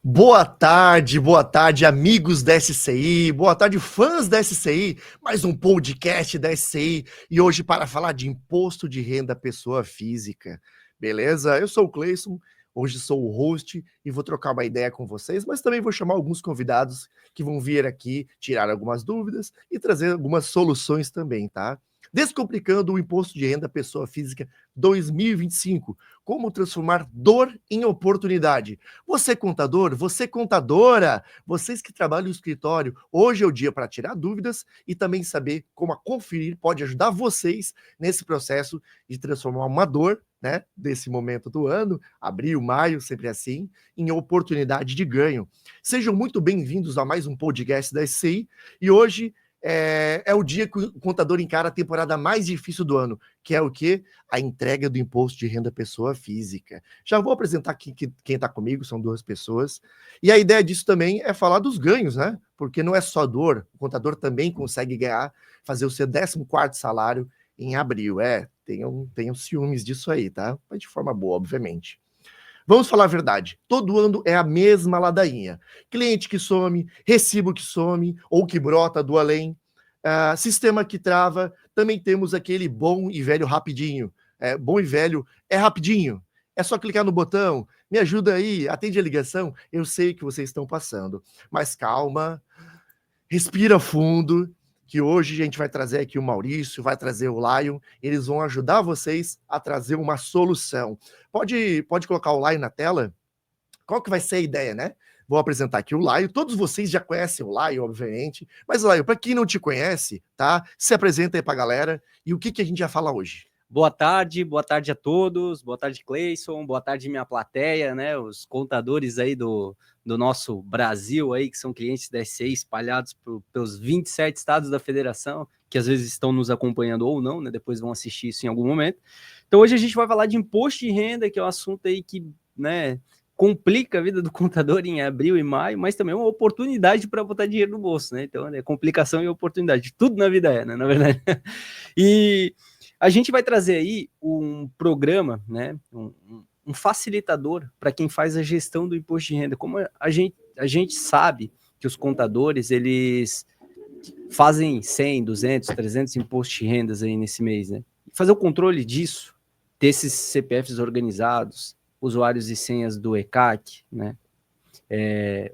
Boa tarde, amigos da SCI, boa tarde, fãs da SCI, mais um podcast da SCI, e hoje para falar de imposto de renda pessoa física, beleza? Eu sou o Cleison, hoje sou o host e vou trocar uma ideia com vocês, mas também vou chamar alguns convidados que vão vir aqui tirar algumas dúvidas e trazer algumas soluções também, tá? Descomplicando o imposto de renda pessoa física 2025, como transformar dor em oportunidade. Você contador, você contadora, vocês que trabalham no escritório, hoje é o dia para tirar dúvidas e também saber como a Conferir pode ajudar vocês nesse processo de transformar uma dor, né, desse momento do ano, abril, maio, sempre assim, em oportunidade de ganho. Sejam muito bem-vindos a mais um podcast da SCI e hoje é o dia que o contador encara a temporada mais difícil do ano, que é o quê? A entrega do imposto de renda pessoa física. Já vou apresentar aqui quem está comigo, são duas pessoas. E a ideia disso também é falar dos ganhos, né? Porque não é só dor, o contador também consegue ganhar, fazer o seu 14º salário em abril. Tenham ciúmes disso aí, tá? Mas de forma boa, obviamente. Vamos falar a verdade, todo ano é a mesma ladainha. Cliente que some, recibo que some, ou que brota do além, sistema que trava, também temos aquele bom e velho rapidinho. Bom e velho é rapidinho, é só clicar no botão, me ajuda aí, atende a ligação, eu sei que vocês estão passando, mas calma, respira fundo, que hoje a gente vai trazer aqui o Maurício, vai trazer o Lion, eles vão ajudar vocês a trazer uma solução. Pode colocar o Lion na tela? Qual que vai ser a ideia, né? Vou apresentar aqui o Lion, todos vocês já conhecem o Lion, obviamente, mas Lion, para quem não te conhece, tá? Se apresenta aí para a galera e o que a gente vai falar hoje? Boa tarde a todos, boa tarde, Cleison, boa tarde, minha plateia, né? Os contadores aí do nosso Brasil aí, que são clientes da SCI espalhados pelos 27 estados da federação, que às vezes estão nos acompanhando ou não, né? Depois vão assistir isso em algum momento. Então hoje a gente vai falar de imposto de renda, que é um assunto aí que, né, complica a vida do contador em abril e maio, mas também é uma oportunidade para botar dinheiro no bolso, né? Então, é complicação e oportunidade. Tudo na vida é, né? Na verdade. E a gente vai trazer aí um programa, né, um facilitador para quem faz a gestão do imposto de renda. Como a gente sabe que os contadores, eles fazem 100, 200, 300 impostos de rendas aí nesse mês, né? Fazer o controle disso, desses CPFs organizados, usuários e senhas do ECAC, né,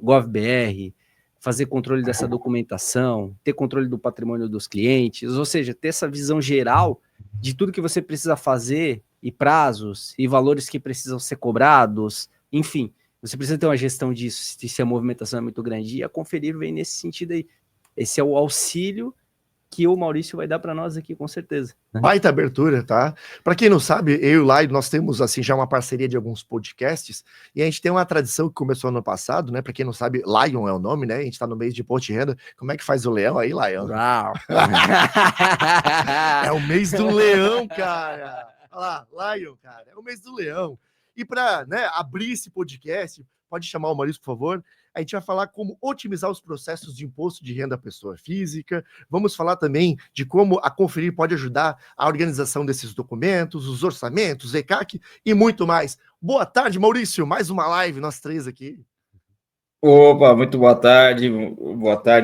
GovBR, fazer controle dessa documentação, ter controle do patrimônio dos clientes, ou seja, ter essa visão geral de tudo que você precisa fazer e prazos e valores que precisam ser cobrados, enfim, você precisa ter uma gestão disso, se a movimentação é muito grande, e a Conferir vem nesse sentido aí. Esse é o auxílio que o Maurício vai dar para nós aqui, com certeza. Baita abertura, tá? Para quem não sabe, eu e o Lai, nós temos assim já uma parceria de alguns podcasts e a gente tem uma tradição que começou ano passado, né? Para quem não sabe, Lion é o nome, né? A gente tá no mês de imposto de renda. Como é que faz o leão aí, Lion? É o mês do leão, cara. Olha lá, Lion, cara. É o mês do leão. E para, né, abrir esse podcast, pode chamar o Maurício, por favor. A gente vai falar como otimizar os processos de imposto de renda à pessoa física. Vamos falar também de como a Conferir pode ajudar a organização desses documentos, os orçamentos, ECAC e muito mais. Boa tarde, Maurício. Mais uma live, nós três aqui. Opa, muito boa tarde,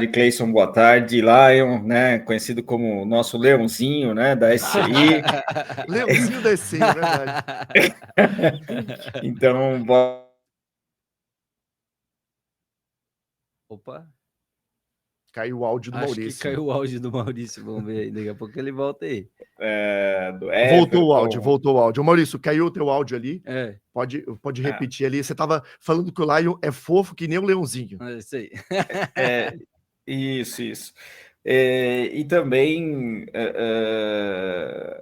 Cleison, boa tarde, Lion, né, conhecido como nosso leãozinho, né, da SCI. Leãozinho da SCI, é verdade. Então, Opa. Caiu o áudio do Maurício. Acho que caiu o áudio do Maurício, vamos ver aí, daqui a pouco ele volta aí. Voltou o áudio. Maurício, caiu o teu áudio ali. Pode repetir ali. Você estava falando que o Lion é fofo que nem o leãozinho. É isso aí. Isso. E também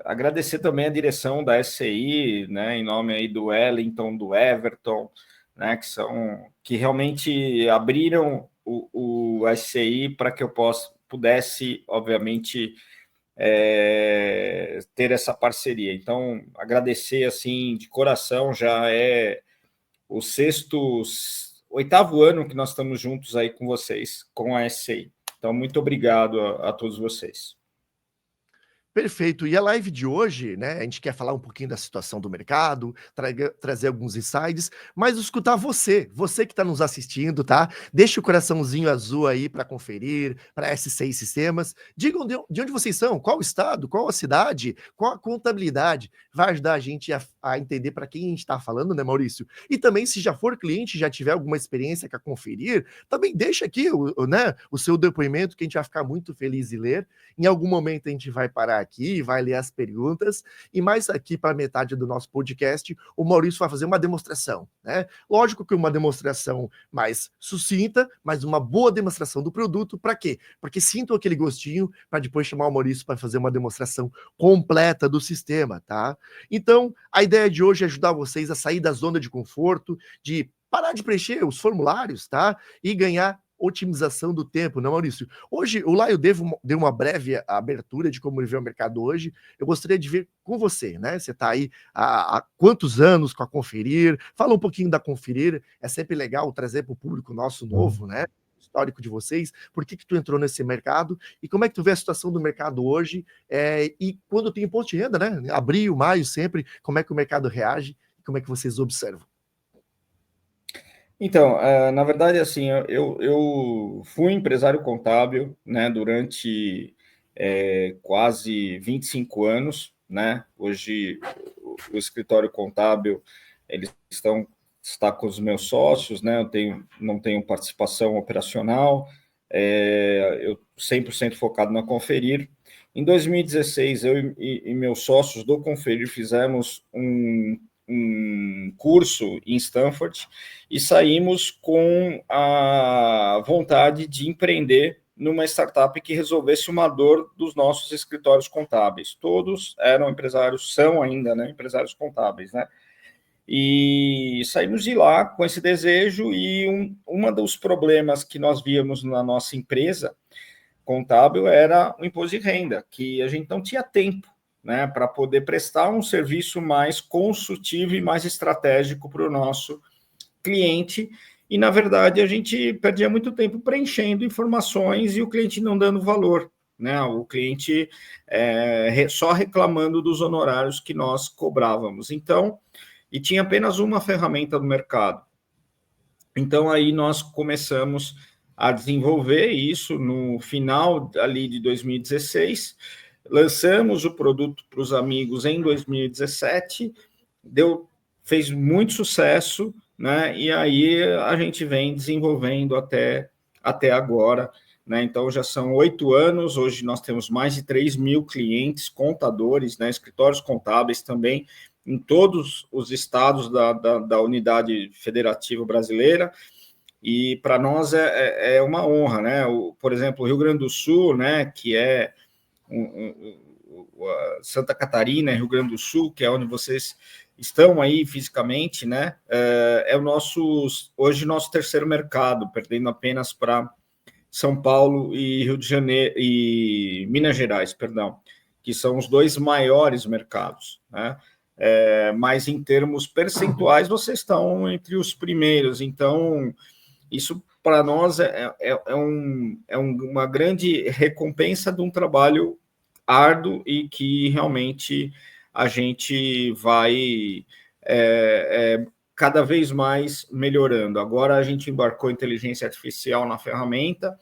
agradecer também a direção da SCI, né, em nome aí do Wellington, do Everton, né, que realmente abriram o SCI para que eu pudesse, obviamente, ter essa parceria. Então, agradecer assim de coração, já é o oitavo ano que nós estamos juntos aí com vocês, com a SCI. Então, muito obrigado a todos vocês. Perfeito. E a live de hoje, né, a gente quer falar um pouquinho da situação do mercado, trazer alguns insighs, mas escutar você que está nos assistindo, tá? Deixa o coraçãozinho azul aí para conferir, para S6 Sistemas. Digam de onde vocês são, qual o estado, qual a cidade, qual a contabilidade. Vai ajudar a gente a entender para quem a gente está falando, né, Maurício? E também, se já for cliente, já tiver alguma experiência para conferir, também deixa aqui né, o seu depoimento, que a gente vai ficar muito feliz em ler. Em algum momento a gente vai parar aqui, vai ler as perguntas, e mais aqui para metade do nosso podcast, o Maurício vai fazer uma demonstração, né? Lógico que uma demonstração mais sucinta, mas uma boa demonstração do produto, para quê? Porque sintam aquele gostinho para depois chamar o Maurício para fazer uma demonstração completa do sistema, tá? Então, a ideia de hoje é ajudar vocês a sair da zona de conforto, de parar de preencher os formulários, tá? E ganhar otimização do tempo, né, Maurício? Hoje, o Laio deu uma breve abertura de como ele vê o mercado hoje. Eu gostaria de ver com você, né? Você está aí há quantos anos com a Conferir? Fala um pouquinho da Conferir. É sempre legal trazer para o público nosso novo, né? Histórico de vocês. Por que tu entrou nesse mercado? E como é que tu vê a situação do mercado hoje? E quando tem imposto de renda, né? Abril, maio, sempre. Como é que o mercado reage? Como é que vocês observam? Então, na verdade, assim, eu fui empresário contábil, né, durante quase 25 anos, né? Hoje, o escritório contábil, eles está com os meus sócios, né? Não tenho participação operacional, eu 100% focado na Conferir. Em 2016, eu e meus sócios do Conferir fizemos um curso em Stanford e saímos com a vontade de empreender numa startup que resolvesse uma dor dos nossos escritórios contábeis. Todos eram empresários, são ainda, né, empresários contábeis, né? E saímos de lá com esse desejo e um dos problemas que nós víamos na nossa empresa contábil era o imposto de renda, que a gente não tinha tempo, né, para poder prestar um serviço mais consultivo e mais estratégico para o nosso cliente. E, na verdade, a gente perdia muito tempo preenchendo informações e o cliente não dando valor, né? O cliente só reclamando dos honorários que nós cobrávamos. Então, e tinha apenas uma ferramenta no mercado. Então, aí nós começamos a desenvolver isso no final ali de 2016, lançamos o produto para os amigos em 2017, fez muito sucesso, né? E aí a gente vem desenvolvendo até agora, né? Então já são 8 anos, hoje nós temos mais de 3 mil clientes, contadores, né? Escritórios contábeis também, em todos os estados da unidade federativa brasileira. E para nós é uma honra, né? Por exemplo, o Rio Grande do Sul, né? Que é Santa Catarina, Rio Grande do Sul, que é onde vocês estão aí fisicamente, né? Hoje nosso terceiro mercado, perdendo apenas para São Paulo e Rio de Janeiro e Minas Gerais, perdão, que são os dois maiores mercados, né? Mas em termos percentuais, vocês estão entre os primeiros. Então, isso para nós uma grande recompensa de um trabalho árduo e que realmente a gente vai cada vez mais melhorando. Agora a gente embarcou inteligência artificial na ferramenta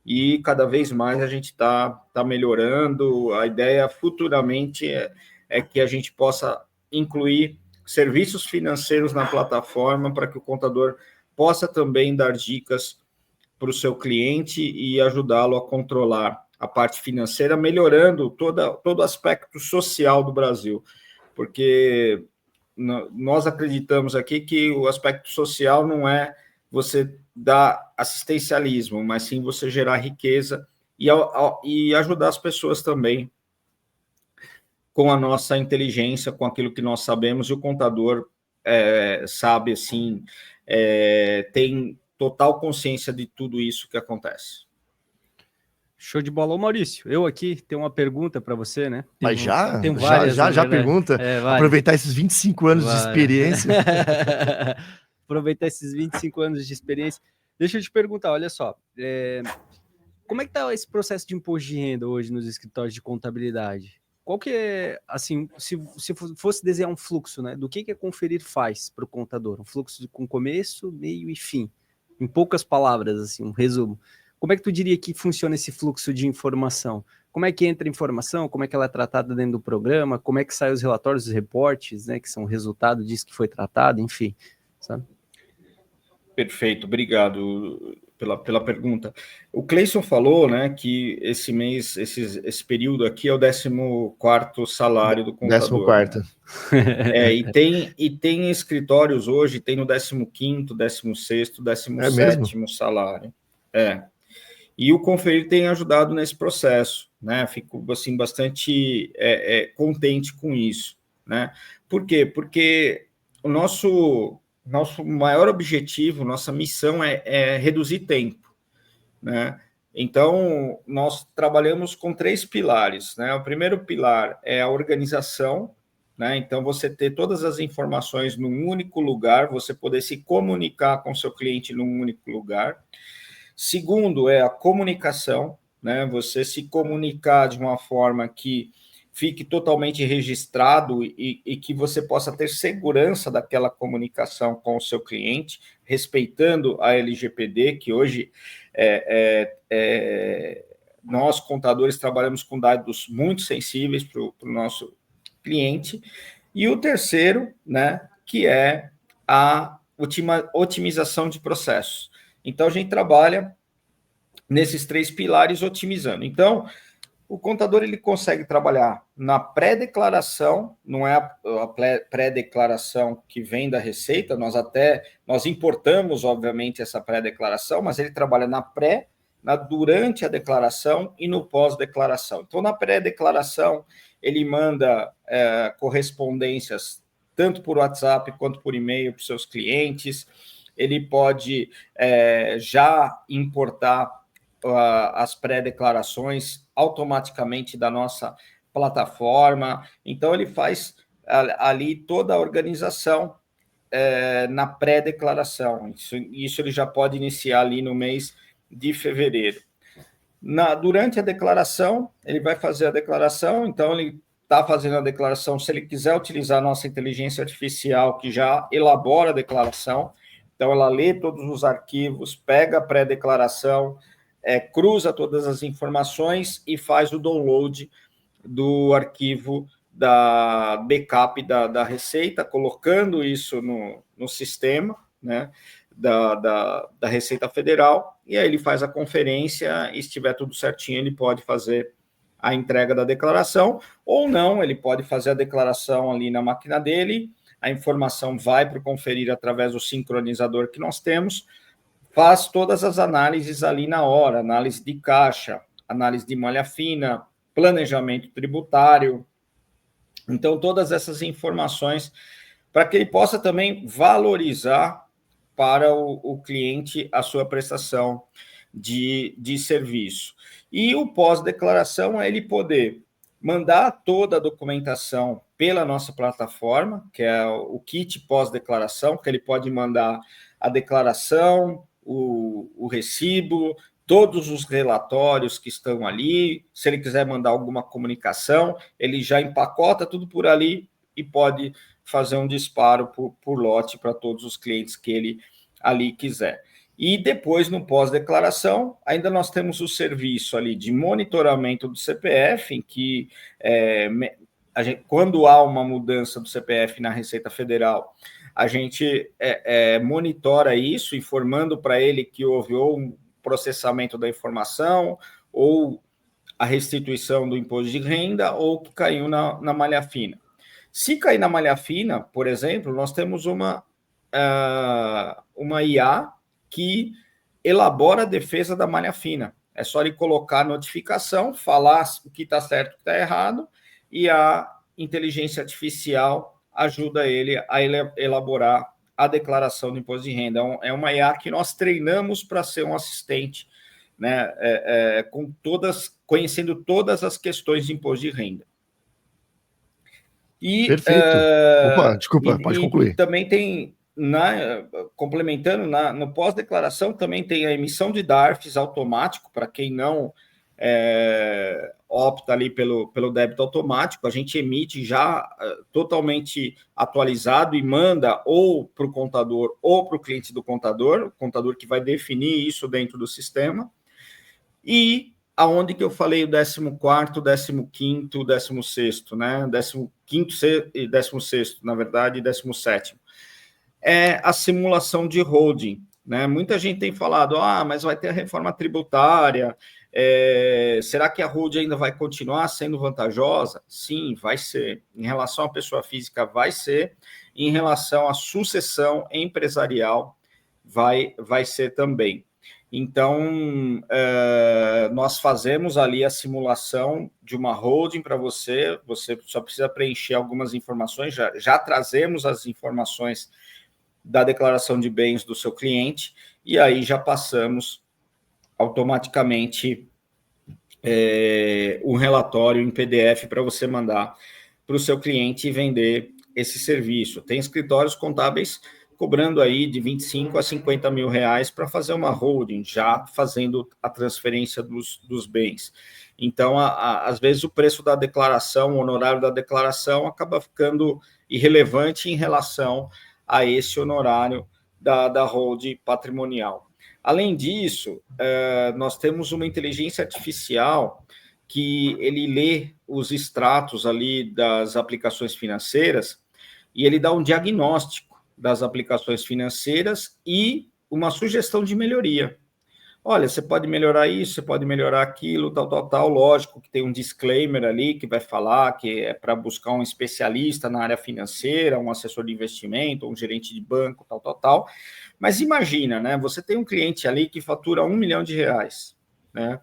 e cada vez mais a gente está melhorando. A ideia futuramente é que a gente possa incluir serviços financeiros na plataforma para que o contador possa também dar dicas para o seu cliente e ajudá-lo a controlar a parte financeira, melhorando todo o aspecto social do Brasil, porque nós acreditamos aqui que o aspecto social não é você dar assistencialismo, mas sim você gerar riqueza e ajudar as pessoas também com a nossa inteligência, com aquilo que nós sabemos, e o contador sabe, assim, tem total consciência de tudo isso que acontece. Show de bola. Ô, Maurício, eu aqui tenho uma pergunta para você, né? Mas tem várias, já pergunta. Aproveitar esses 25 anos de experiência. Aproveitar esses 25 anos de experiência. Deixa eu te perguntar, olha só, como é que está esse processo de imposto de renda hoje nos escritórios de contabilidade? qual que é, assim, se fosse desenhar um fluxo, né, do que a Conferir faz para o contador? Um fluxo com começo, meio e fim. Em poucas palavras, assim, um resumo. Como é que tu diria que funciona esse fluxo de informação? Como é que entra a informação? Como é que ela é tratada dentro do programa? Como é que saem os relatórios, os reportes, né, que são o resultado disso que foi tratado, enfim, sabe? Perfeito, obrigado pela pergunta. O Cleison falou, né, que esse mês, esse período aqui é o 14º salário do contador. 14º. Né? E tem escritórios hoje, tem no 15º, 16º, 17º salário. E o Conferir tem ajudado nesse processo, né? Fico assim, bastante contente com isso. Né? Por quê? Porque o nosso maior objetivo, nossa missão é reduzir tempo. Né? Então, nós trabalhamos com 3 pilares. Né? O primeiro pilar é a organização. Né? Então, você ter todas as informações num único lugar, você poder se comunicar com seu cliente num único lugar. Segundo é a comunicação, né? Você se comunicar de uma forma que fique totalmente registrado e que você possa ter segurança daquela comunicação com o seu cliente, respeitando a LGPD, que hoje nós, contadores, trabalhamos com dados muito sensíveis para o nosso cliente. E o terceiro, né, que é a otimização de processos. Então, a gente trabalha nesses 3 pilares otimizando. Então, o contador ele consegue trabalhar na pré-declaração, não é a pré-declaração que vem da Receita, nós importamos, obviamente, essa pré-declaração, mas ele trabalha na durante a declaração e no pós-declaração. Então, na pré-declaração, ele manda correspondências tanto por WhatsApp quanto por e-mail para os seus clientes. Ele pode já importar as pré-declarações automaticamente da nossa plataforma. Então, ele faz ali toda a organização na pré-declaração. Isso ele já pode iniciar ali no mês de fevereiro. Durante a declaração, ele vai fazer a declaração, então ele está fazendo a declaração, se ele quiser utilizar a nossa inteligência artificial, que já elabora a declaração, então ela lê todos os arquivos, pega a pré-declaração, cruza todas as informações e faz o download do arquivo da backup da Receita, colocando isso no sistema, né, da Receita Federal, e aí ele faz a conferência, e se estiver tudo certinho, ele pode fazer a entrega da declaração, ou não, ele pode fazer a declaração ali na máquina dele, a informação vai para o Conferir através do sincronizador que nós temos, faz todas as análises ali na hora, análise de caixa, análise de malha fina, planejamento tributário. Então, todas essas informações para que ele possa também valorizar para o cliente a sua prestação de serviço. E o pós-declaração é ele poder mandar toda a documentação pela nossa plataforma, que é o kit pós-declaração, que ele pode mandar a declaração, o recibo, todos os relatórios que estão ali. Se ele quiser mandar alguma comunicação, ele já empacota tudo por ali e pode fazer um disparo por lote para todos os clientes que ele ali quiser. E depois, no pós-declaração, ainda nós temos o serviço ali de monitoramento do CPF, em que quando há uma mudança do CPF na Receita Federal, a gente monitora isso, informando para ele que houve ou um processamento da informação, ou a restituição do imposto de renda, ou que caiu na malha fina. Se cair na malha fina, por exemplo, nós temos uma IA que elabora a defesa da malha fina. É só ele colocar a notificação, falar o que está certo e o que está errado, e a inteligência artificial ajuda ele a elaborar a declaração do imposto de renda. É uma IA que nós treinamos para ser um assistente, né, conhecendo todas as questões de imposto de renda. Perfeito. Opa, desculpa, pode concluir. Também tem, complementando, no pós-declaração também tem a emissão de DARFs automático, para quem não opta ali pelo débito automático, a gente emite já totalmente atualizado e manda ou para o contador ou para o cliente do contador, o contador que vai definir isso dentro do sistema. E aonde que eu falei o 14º, 15º, 16º, né? 15º e 16º, na verdade, e 17º. É a simulação de holding, né? Muita gente tem falado, mas vai ter a reforma tributária, será que a holding ainda vai continuar sendo vantajosa? Sim, vai ser. Em relação à pessoa física, vai ser. Em relação à sucessão empresarial, vai ser também. Então, nós fazemos ali a simulação de uma holding para você só precisa preencher algumas informações, já trazemos as informações da declaração de bens do seu cliente, e aí já passamos automaticamente um relatório em PDF para você mandar para o seu cliente e vender esse serviço. Tem escritórios contábeis cobrando aí de 25 a 50 mil reais para fazer uma holding, já fazendo a transferência dos bens. Então, às vezes, o preço da declaração, o honorário da declaração acaba ficando irrelevante em relação a esse honorário da holding patrimonial. Além disso, nós temos uma inteligência artificial que ele lê os extratos ali das aplicações financeiras e ele dá um diagnóstico das aplicações financeiras e uma sugestão de melhoria. Olha, você pode melhorar isso, você pode melhorar aquilo, tal. Lógico que tem um disclaimer ali que vai falar que é para buscar um especialista na área financeira, um assessor de investimento, um gerente de banco, tal. Mas imagina, né? Você tem um cliente ali que fatura R$1 milhão, né?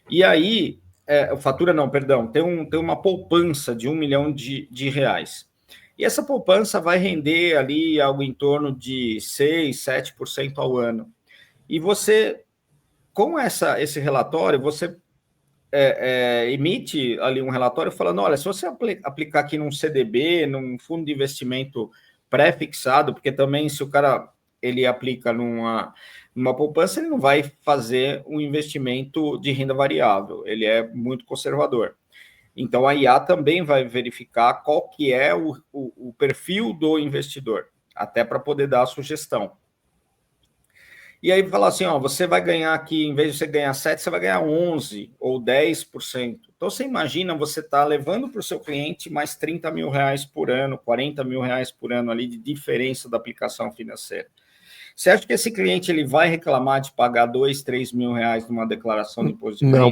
E aí, tem uma poupança de R$1 milhão. E essa poupança vai render ali algo em torno de 6%, 7% ao ano. E você, com esse relatório, você emite ali um relatório falando, olha, se você aplicar aqui num CDB, num fundo de investimento pré-fixado, porque também se o cara ele aplica numa poupança, ele não vai fazer um investimento de renda variável, ele é muito conservador. Então, a IA também vai verificar qual que é o perfil do investidor, até para poder dar a sugestão. E aí falar assim, você vai ganhar aqui, em vez de você ganhar 7%, você vai ganhar 11% ou 10%. Então, você imagina, você está levando para o seu cliente mais R$30 mil por ano, R$40 mil por ano ali de diferença da aplicação financeira. Você acha que esse cliente ele vai reclamar de pagar R$2, R$3 mil numa declaração de imposto de renda?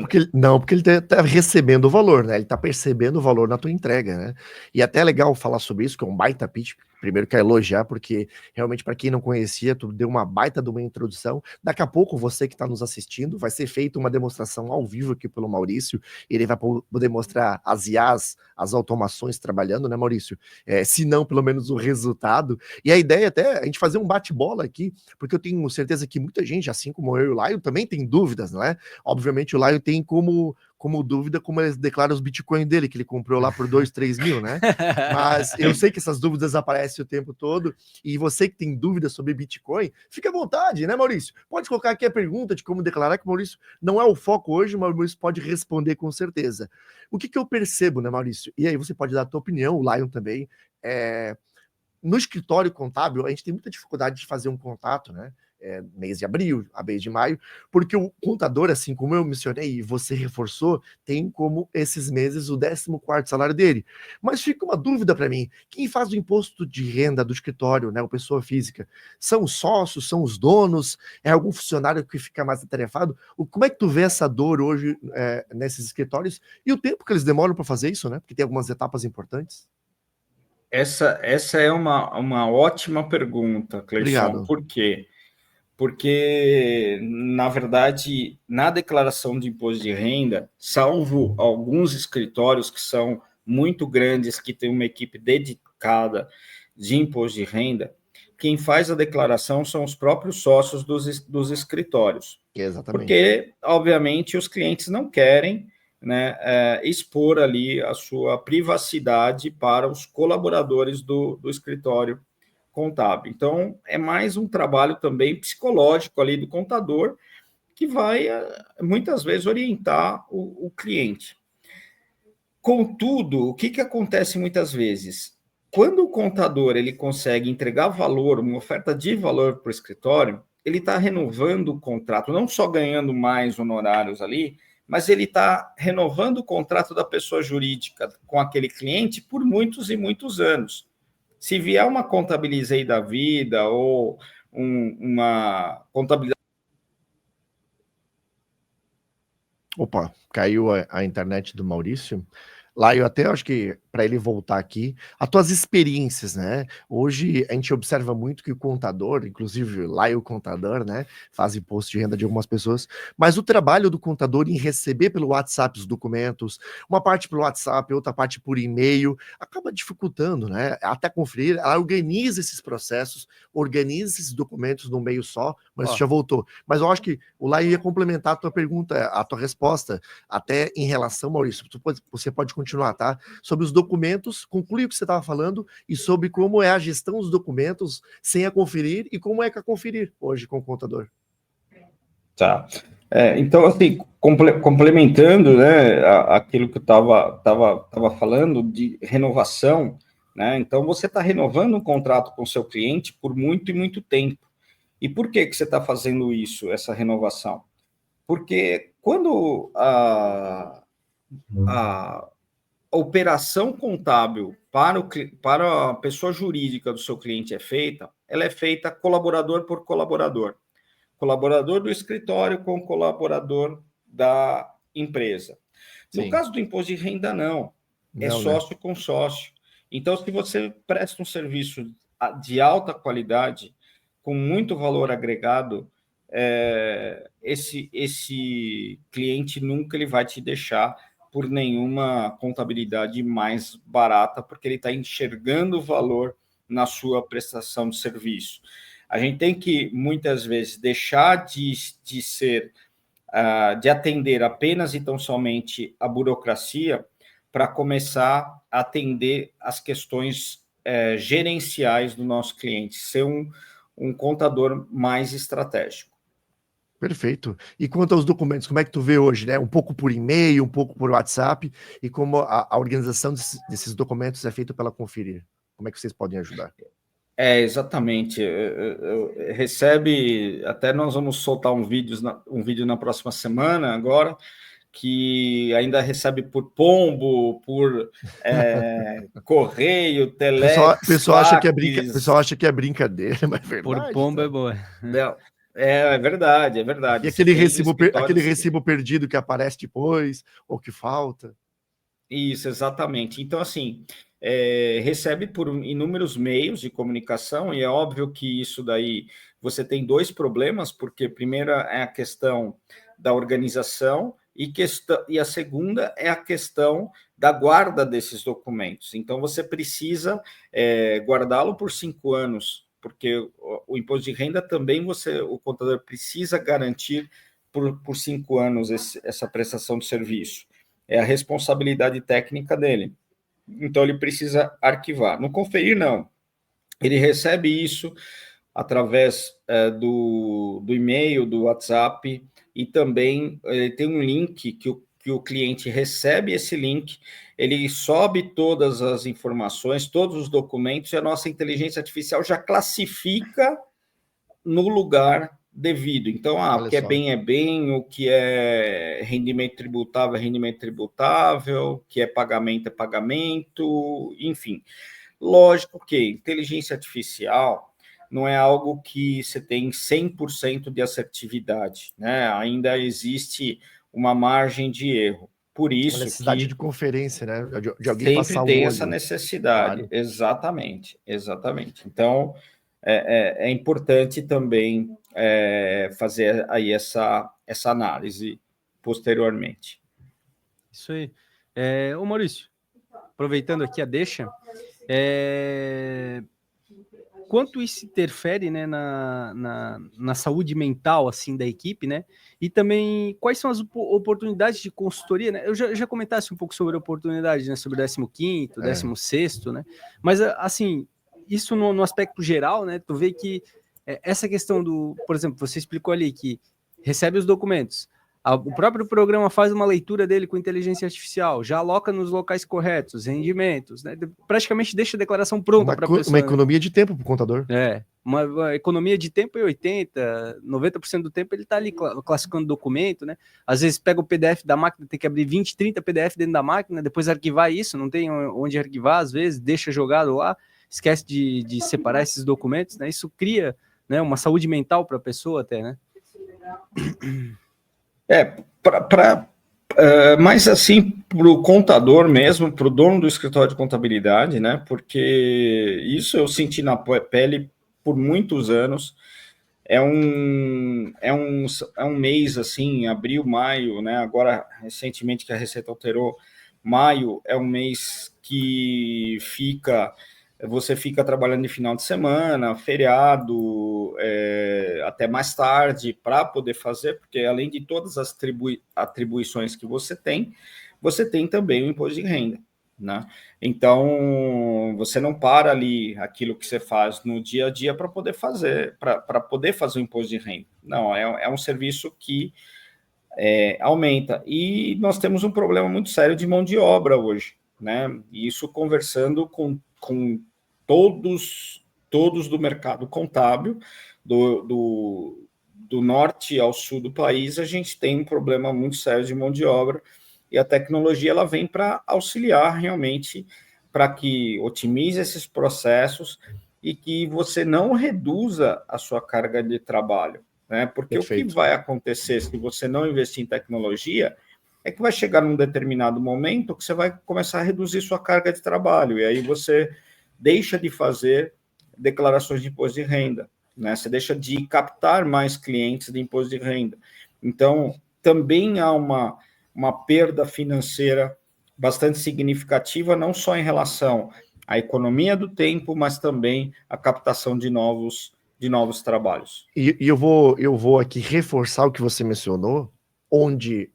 Porque ele está recebendo o valor, né? Ele está percebendo o valor na tua entrega, né? E até é legal falar sobre isso, que é um baita pitch. Primeiro quero elogiar, porque realmente, para quem não conhecia, tu deu uma baita de uma introdução. Daqui a pouco, você que está nos assistindo, vai ser feita uma demonstração ao vivo aqui pelo Maurício. Ele vai poder mostrar as IAs, as automações trabalhando, né, Maurício? Se não, pelo menos o resultado. E a ideia até a gente fazer um bate-bola aqui, porque eu tenho certeza que muita gente, assim como eu e o Lion, também tem dúvidas, não é? Obviamente, o Lion tem como dúvida como ele declara os bitcoins dele, que ele comprou lá por 2, 3 mil, né? Mas eu sei que essas dúvidas aparecem o tempo todo, e você que tem dúvidas sobre Bitcoin, fica à vontade, né, Maurício? Pode colocar aqui a pergunta de como declarar, que o Maurício não é o foco hoje, mas o Maurício pode responder com certeza. O que eu percebo, né, Maurício? E aí você pode dar a tua opinião, o Lion também. No escritório contábil, a gente tem muita dificuldade de fazer um contato, né? Mês de abril, a mês de maio, porque o contador, assim como eu mencionei e você reforçou, tem como esses meses o 14º salário dele. Mas fica uma dúvida para mim, quem faz o imposto de renda do escritório, né, o pessoa física, são os sócios, são os donos, é algum funcionário que fica mais atarefado? Como é que tu vê essa dor hoje nesses escritórios e o tempo que eles demoram para fazer isso, né? Porque tem algumas etapas importantes. Essa é uma ótima pergunta, Cleison. Obrigado. Por quê? Porque, na verdade, na declaração de imposto de renda, salvo alguns escritórios que são muito grandes, que têm uma equipe dedicada de imposto de renda, quem faz a declaração são os próprios sócios dos escritórios. Exatamente. Porque, obviamente, os clientes não querem, né, expor ali a sua privacidade para os colaboradores do escritório contábil. Então, é mais um trabalho também psicológico ali do contador, que vai, muitas vezes, orientar o cliente. Contudo, o que acontece muitas vezes? Quando o contador ele consegue entregar valor, uma oferta de valor para o escritório, ele está renovando o contrato, não só ganhando mais honorários ali, mas ele está renovando o contrato da pessoa jurídica com aquele cliente por muitos e muitos anos. Se vier uma contabiliza aí da vida ou uma contabilidade. Opa, caiu a internet do Maurício. Lá eu até acho que para ele voltar aqui, as tuas experiências, né? Hoje a gente observa muito que o contador, inclusive lá o contador, né, faz imposto de renda de algumas pessoas, mas o trabalho do contador em receber pelo WhatsApp os documentos, uma parte pelo WhatsApp, outra parte por e-mail, acaba dificultando, né? Até conferir, ela organiza esses processos, organiza esses documentos num meio só, mas já voltou. Mas eu acho que o Lai ia complementar a tua pergunta, a tua resposta, até em relação, Maurício, você pode continuar, tá? Sobre os documentos, conclui o que você estava falando e sobre como é a gestão dos documentos sem a conferir e como é que a conferir hoje com o contador. Tá. Então, assim, complementando, né, aquilo que eu estava falando de renovação, né? Então, você está renovando um contrato com o seu cliente por muito e muito tempo. E por que você está fazendo isso, essa renovação? Porque quando a operação contábil para a pessoa jurídica do seu cliente é feita, ela é feita colaborador por colaborador. Colaborador do escritório com colaborador da empresa. No caso do imposto de renda, não. É sócio com sócio. Então, se você presta um serviço de alta qualidade, com muito valor agregado, esse cliente nunca ele vai te deixar por nenhuma contabilidade mais barata, porque ele está enxergando o valor na sua prestação de serviço. A gente tem que, muitas vezes, deixar de ser, de atender apenas e tão somente a burocracia para começar a atender as questões gerenciais do nosso cliente, ser um contador mais estratégico. Perfeito. E quanto aos documentos, como é que tu vê hoje, né? Um pouco por e-mail, um pouco por WhatsApp, e como a organização desses documentos é feita pela Conferir? Como é que vocês podem ajudar? Exatamente. Recebe, até nós vamos soltar um vídeo na próxima semana agora, que ainda recebe por pombo, por correio, telex, o pessoal acha que é brincadeira, mas é verdade. Por pombo tá? é boa. Não, é verdade, é verdade. E aquele recibo perdido que aparece depois, ou que falta. Isso, exatamente. Então, assim, recebe por inúmeros meios de comunicação, e é óbvio que isso daí você tem dois problemas, porque primeiro é a questão da organização, e a segunda é a questão da guarda desses documentos. Então, você precisa guardá-lo por 5 anos, porque o imposto de renda também o contador precisa garantir por 5 anos essa prestação de serviço. É a responsabilidade técnica dele. Então, ele precisa arquivar. No Conferir, não. Ele recebe isso através do e-mail, do WhatsApp, e também tem um link que o cliente recebe esse link, ele sobe todas as informações, todos os documentos, e a nossa inteligência artificial já classifica no lugar devido. Então, o que é bem, o que é rendimento tributável, o que é pagamento, enfim. Lógico que inteligência artificial não é algo que você tem 100% de assertividade, né? Ainda existe uma margem de erro. Por isso uma necessidade de conferência, né? De alguém sempre passar tem o olho. essa necessidade. Claro. Exatamente. Então, é importante também fazer aí essa análise posteriormente. Isso aí. Ô Maurício, aproveitando aqui a deixa, quanto isso interfere, né, na saúde mental, assim, da equipe, né, e também quais são as oportunidades de consultoria, né, eu já comentasse um pouco sobre oportunidades, né, sobre o 15º, 16º, né, mas, assim, isso no aspecto geral, né, tu vê que essa questão por exemplo, você explicou ali que recebe os documentos, O próprio programa faz uma leitura dele com inteligência artificial, já aloca nos locais corretos, rendimentos, né? Praticamente deixa a declaração pronta para a pessoa. Uma economia de tempo para o contador. Uma economia de tempo em 80%, 90% do tempo ele está ali classificando documento, né? Às vezes pega o PDF da máquina, tem que abrir 20, 30 PDF dentro da máquina, depois arquivar isso, não tem onde arquivar, às vezes deixa jogado lá, esquece de separar esses documentos, né? Isso cria, né, uma saúde mental para a pessoa até, né? Mas assim, para o contador mesmo, para o dono do escritório de contabilidade, né? Porque isso eu senti na pele por muitos anos. É um mês assim, abril, maio, né? Agora, recentemente que a Receita alterou, maio é um mês que você fica trabalhando de final de semana, feriado, até mais tarde para poder fazer, porque além de todas as atribuições que você tem também o imposto de renda, né? Então, você não para ali aquilo que você faz no dia a dia para poder fazer o imposto de renda. Não, é um serviço que aumenta. E nós temos um problema muito sério de mão de obra hoje, né? E isso conversando com todos do mercado contábil, do norte ao sul do país, a gente tem um problema muito sério de mão de obra, e a tecnologia ela vem para auxiliar realmente, para que otimize esses processos e que você não reduza a sua carga de trabalho, né? Porque Perfeito. O que vai acontecer se você não investir em tecnologia é que vai chegar num determinado momento que você vai começar a reduzir sua carga de trabalho, e aí você deixa de fazer declarações de imposto de renda, né? Você deixa de captar mais clientes de imposto de renda. Então, também há uma perda financeira bastante significativa, não só em relação à economia do tempo, mas também à captação de novos trabalhos. E eu vou aqui reforçar o que você mencionou, onde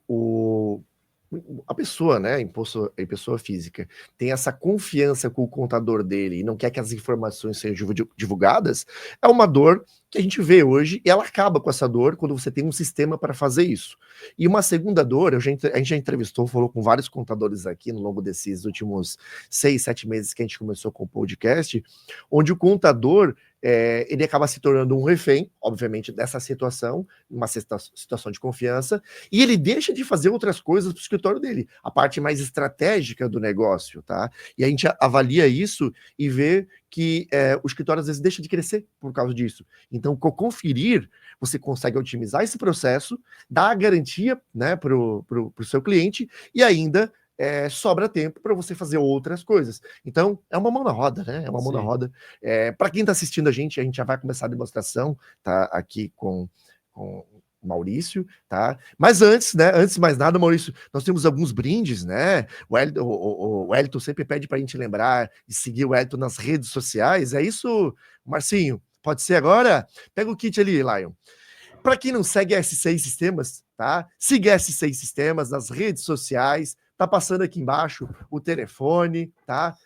a pessoa, né, em pessoa física, tem essa confiança com o contador dele e não quer que as informações sejam divulgadas, é uma dor que a gente vê hoje, e ela acaba com essa dor quando você tem um sistema para fazer isso. E uma segunda dor, a gente já entrevistou, falou com vários contadores aqui no longo desses últimos 6, 7 meses que a gente começou com o podcast, onde o contador ele acaba se tornando um refém, obviamente, dessa situação, uma situação de confiança, e ele deixa de fazer outras coisas para o escritório dele, a parte mais estratégica do negócio, tá? E a gente avalia isso e vê que o escritório às vezes deixa de crescer por causa disso. Então, com Conferir, você consegue otimizar esse processo, dar a garantia, né, para o seu cliente, e ainda sobra tempo para você fazer outras coisas. Então, é uma mão na roda, né? É uma mão na roda. Para quem está assistindo a gente já vai começar a demonstração, tá? Aqui com o Maurício, tá? Mas antes de mais nada, Maurício, nós temos alguns brindes, né? O Wellington sempre pede para a gente lembrar de seguir o Wellington nas redes sociais. É isso, Marcinho? Pode ser agora? Pega o kit ali, Lion. Para quem não segue a S6 Sistemas, tá? Siga a S6 Sistemas nas redes sociais. Tá passando aqui embaixo o telefone, tá?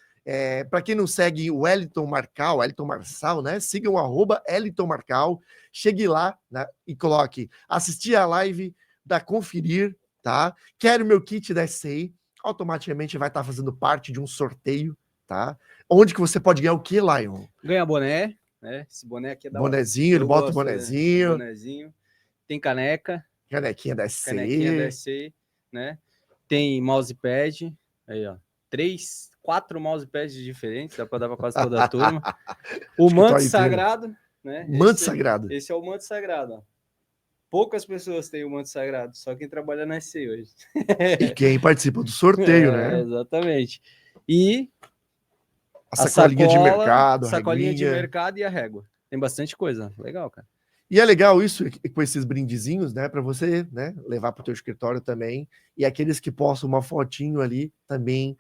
Para quem não segue o Wellington Marçal, né? Sigam o @Wellington Marçal, chegue lá, né, e coloque assistir a live da Conferir, tá? Quero meu kit da SCI, automaticamente vai estar fazendo parte de um sorteio, tá? Onde que você pode ganhar o que, Lion? Ganhar boné, né? Esse boné aqui é da bonezinho, ele bota o bonezinho. Bonezinho. Tem caneca. Canequinha da SCI. Canequinha da SCI, né? Tem mousepad, aí ó, 4 mousepads diferentes, dá para dar para quase toda a turma. O manto sagrado, né? Manto sagrado. Esse é o manto sagrado, ó. Poucas pessoas têm o manto sagrado, só quem trabalha na SC hoje. E quem participa do sorteio, né? Exatamente. E a sacolinha de mercado, sacolinha de mercado e a régua. Tem bastante coisa, legal, cara. E é legal isso, com esses brindezinhos, né, para você, né, levar para o teu escritório também, e aqueles que postam uma fotinho ali também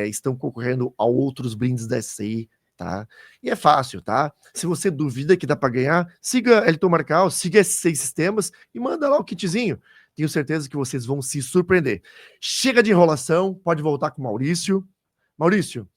estão concorrendo a outros brindes da SCI, tá? E é fácil, tá? Se você duvida que dá para ganhar, siga Elton Marcal, siga S6 Sistemas e manda lá o kitzinho. Tenho certeza que vocês vão se surpreender. Chega de enrolação, pode voltar com o Maurício. Maurício,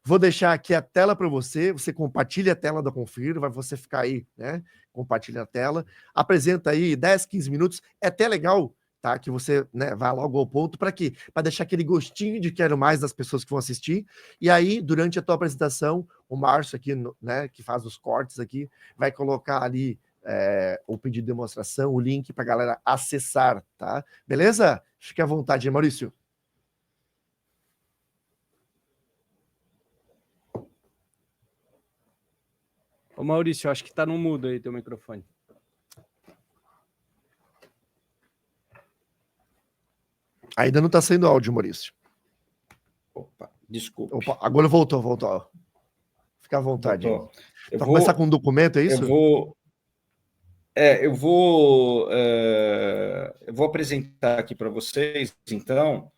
vou deixar aqui a tela para você compartilha a tela da Conferir, vai você ficar aí, né? Compartilha a tela, apresenta aí 10, 15 minutos. É até legal tá? Que você, né, vai logo ao ponto, para quê? Para deixar aquele gostinho de quero mais das pessoas que vão assistir. E aí, durante a tua apresentação, o Márcio aqui, né, que faz os cortes aqui, vai colocar ali o pedido de demonstração, o link para a galera acessar, tá? Beleza? Fique à vontade, Maurício. Ô Maurício, acho que tá no mudo aí teu microfone. Ainda não tá saindo áudio, Maurício. Opa, desculpa. Opa, agora voltou. Fica à vontade. Para começar com um documento, é isso? Eu vou apresentar aqui para vocês, então.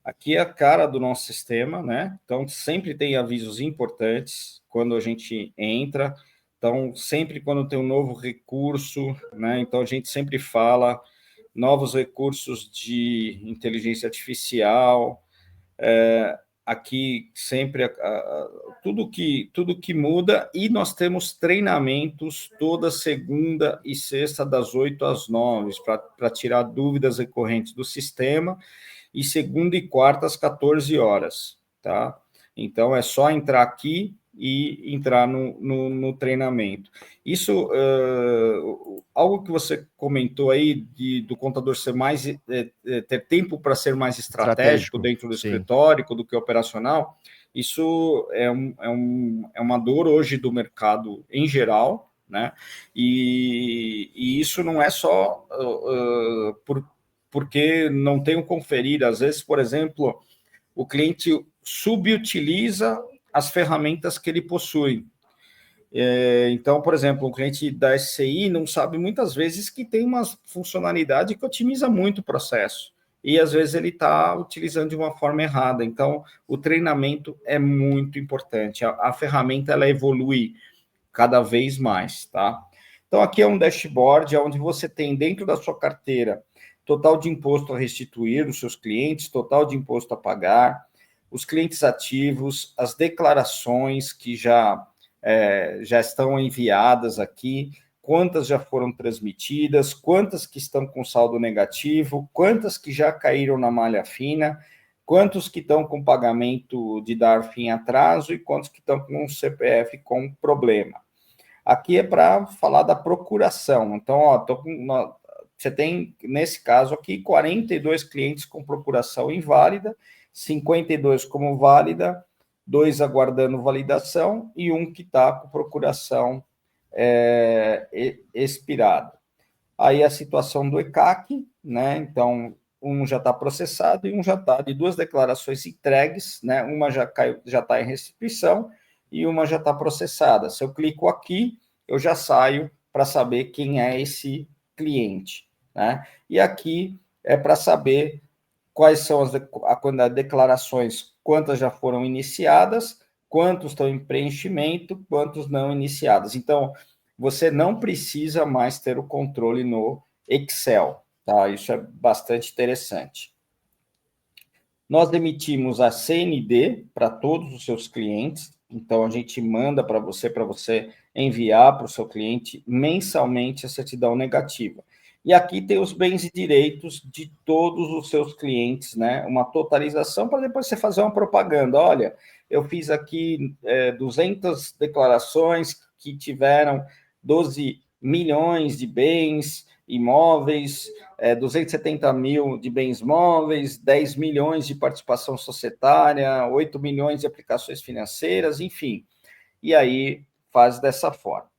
Aqui é a cara do nosso sistema, né? Então, sempre tem avisos importantes quando a gente entra. Então, sempre quando tem um novo recurso, né? Então, a gente sempre fala novos recursos de inteligência artificial. Aqui sempre tudo que muda, e nós temos treinamentos toda segunda e sexta, das 8 às 9, para tirar dúvidas recorrentes do sistema, e segunda e quarta às 14 horas, tá? Então, é só entrar aqui e entrar no treinamento. Isso, algo que você comentou aí, do contador ser mais, ter tempo para ser mais estratégico dentro do escritório do que operacional, isso é uma dor hoje do mercado em geral, né? E isso não é só porque não tem o conferir. Às vezes, por exemplo, o cliente subutiliza as ferramentas que ele possui. Então, por exemplo, o cliente da SCI não sabe muitas vezes que tem uma funcionalidade que otimiza muito o processo, e às vezes ele está utilizando de uma forma errada. Então, o treinamento é muito importante. A ferramenta, ela evolui cada vez mais, tá? Então, aqui é um dashboard onde você tem dentro da sua carteira total de imposto a restituir dos seus clientes, total de imposto a pagar, os clientes ativos, as declarações que já estão enviadas aqui, quantas já foram transmitidas, quantas que estão com saldo negativo, quantas que já caíram na malha fina, quantos que estão com pagamento de DARF em atraso e quantos que estão com CPF com problema. Aqui é para falar da procuração. Então, você tem, nesse caso aqui, 42 clientes com procuração inválida, 52 como válida, 2 aguardando validação e 1 que está com procuração expirada. Aí a situação do ECAC, né? Então, um já está processado e um já está de 2 declarações entregues, né? Uma já está em restituição e uma já está processada. Se eu clico aqui, eu já saio para saber quem é esse cliente, né? E aqui é para saber quais são as declarações, quantas já foram iniciadas, quantos estão em preenchimento, quantos não iniciadas. Então, você não precisa mais ter o controle no Excel, tá? Isso é bastante interessante. Nós emitimos a CND para todos os seus clientes, então a gente manda para você enviar para o seu cliente mensalmente a certidão negativa. E aqui tem os bens e direitos de todos os seus clientes, né? Uma totalização para depois você fazer uma propaganda. Olha, eu fiz aqui 200 declarações que tiveram 12 milhões de bens imóveis, 270 mil de bens móveis, 10 milhões de participação societária, 8 milhões de aplicações financeiras, enfim. E aí faz dessa forma.